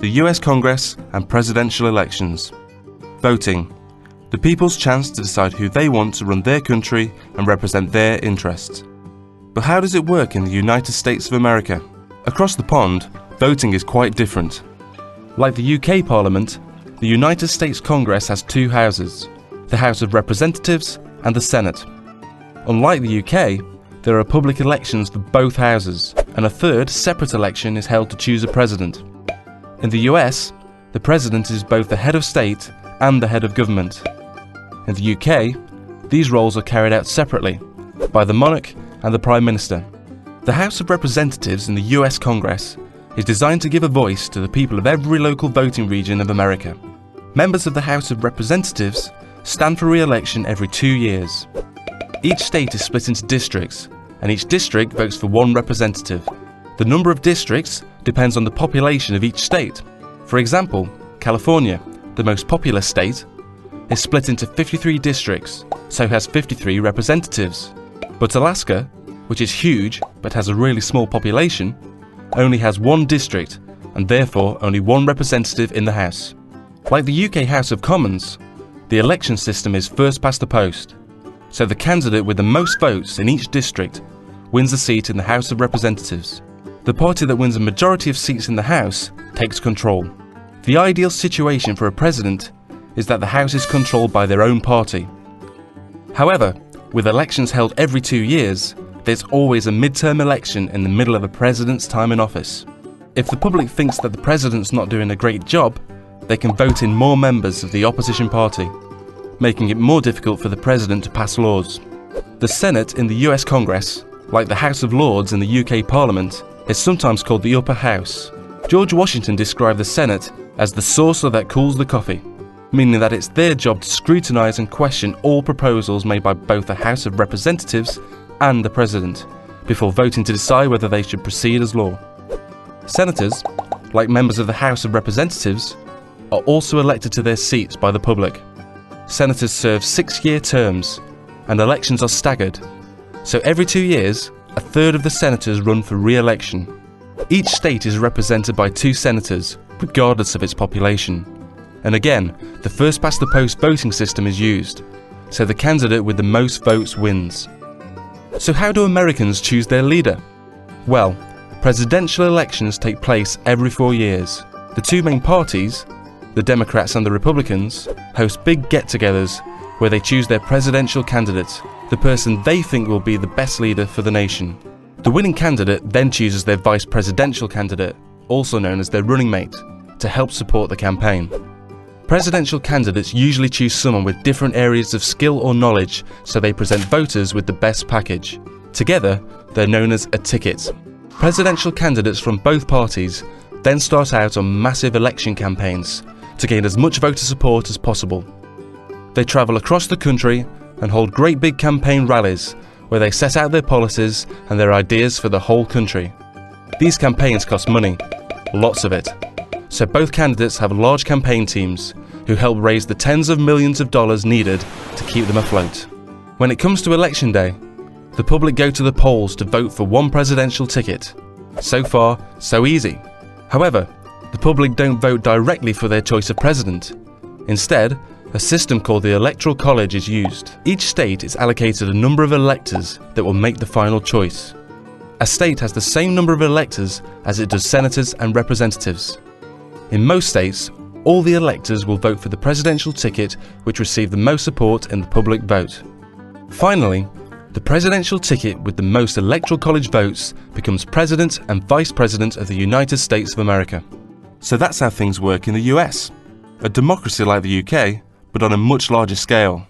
the US Congress and presidential elections. Voting, the people's chance to decide who they want to run their country and represent their interests. But how does it work in the United States of America? Across the pond, voting is quite different. Like the UK Parliament, the United States Congress has two houses, the House of Representatives and the Senate. Unlike the UK, there are public elections for both houses, and a third separate election is held to choose a president. In the US, the president is both the head of state and the head of government. In the UK, these roles are carried out separately by the monarch and the Prime Minister. The House of Representatives in the US Congress is designed to give a voice to the people of every local voting region of America. Members of the House of Representatives stand for re-election every 2 years. Each state is split into districts, and each district votes for one representative. The number of districts depends on the population of each state. For example, California, the most populous state, is split into 53 districts, so has 53 representatives. But Alaska, which is huge but has a really small population, only has one district and therefore only one representative in the House. Like the UK House of Commons, the election system is first past the post, so the candidate with the most votes in each district wins a seat in the House of Representatives. The party that wins a majority of seats in the House takes control. The ideal situation for a president is that the House is controlled by their own party. However, with elections held every 2 years, there's always a midterm election in the middle of a president's time in office. If the public thinks that the president's not doing a great job, they can vote in more members of the opposition party, making it more difficult for the president to pass laws. The Senate in the US Congress, like the House of Lords in the UK Parliament, is sometimes called the upper house. George Washington described the Senate as the saucer that cools the coffee, meaning that it's their job to scrutinise and question all proposals made by both the House of Representatives and the President, before voting to decide whether they should proceed as law. Senators, like members of the House of Representatives, are also elected to their seats by the public. Senators serve 6-year terms, and elections are staggered, so every 2 years, a third of the senators run for re-election. Each state is represented by 2 senators, regardless of its population. And again, the first-past-the-post voting system is used, so the candidate with the most votes wins. So how do Americans choose their leader? Well, presidential elections take place every 4 years. The 2 main parties, the Democrats and the Republicans, host big get-togethers where they choose their presidential candidate, the person they think will be the best leader for the nation. The winning candidate then chooses their vice presidential candidate, also known as their running mate, to help support the campaign. Presidential candidates usually choose someone with different areas of skill or knowledge, so they present voters with the best package. Together, they're known as a ticket. Presidential candidates from both parties then start out on massive election campaigns to gain as much voter support as possible. They travel across the country and hold great big campaign rallies where they set out their policies and their ideas for the whole country. These campaigns cost money, lots of it. So both candidates have large campaign teams who help raise the tens of millions of dollars needed to keep them afloat. When it comes to election day, the public go to the polls to vote for one presidential ticket. So far, so easy. However, the public don't vote directly for their choice of president. Instead, a system called the Electoral College is used. Each state is allocated a number of electors that will make the final choice. A state has the same number of electors as it does senators and representatives. In most states, all the electors will vote for the presidential ticket which received the most support in the public vote. Finally, the presidential ticket with the most Electoral College votes becomes President and Vice President of the United States of America. So that's how things work in the US. A democracy like the UK, but on a much larger scale.